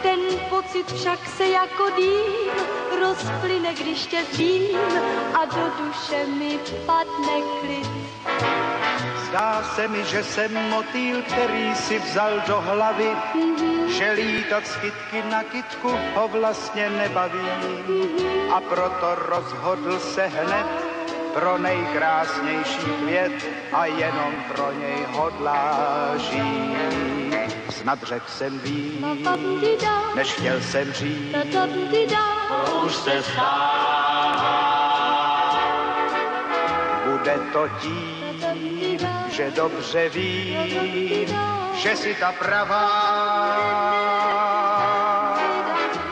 Ten pocit však se jako dým rozplyne, když tě zím a do duše mi padne klid. Zdá se mi, že jsem motýl, který si vzal do hlavy, že lítat z kytky na kytku ho vlastně nebaví. A proto rozhodl se hned pro nejkrásnější květ a jenom pro něj hodlá žít. Snad řekl jsem víc, než chtěl jsem říct, To už se stává. bude to tím, že dobře vím, že si ta pravá,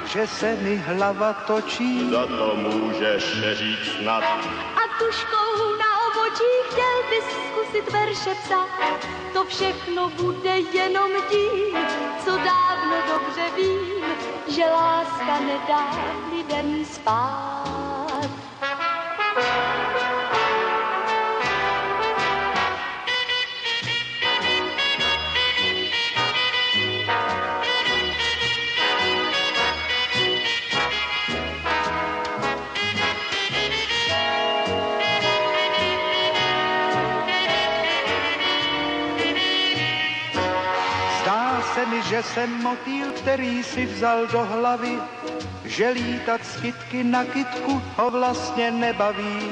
že se mi hlava točí. Za to můžeš říct snad. A tužkou na obočí chtěl bys zkusit verše psat. To všechno bude jenom tím, co dávno dobře vím, že láska nedá lidem spát. Se mi, že jsem motýl, který si vzal do hlavy, že lítat z kytky na kytku ho vlastně nebaví.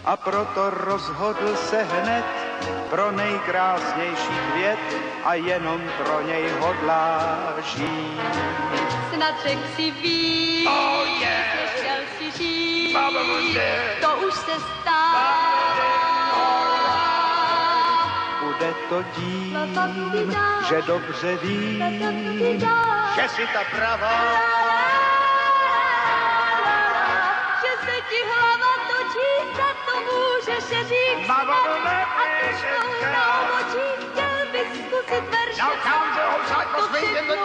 A proto rozhodl se hned pro nejkrásnější květ a jenom pro něj hodlá žít. Snad řek si víš, chtěl si říct, to už se stává. Bude to tím, že dobře vím, že si ta pravá, že se ti hlava točí, za to můžeš říct snad. A tužkou na obočí chtěl bys zkusit verše. To všechno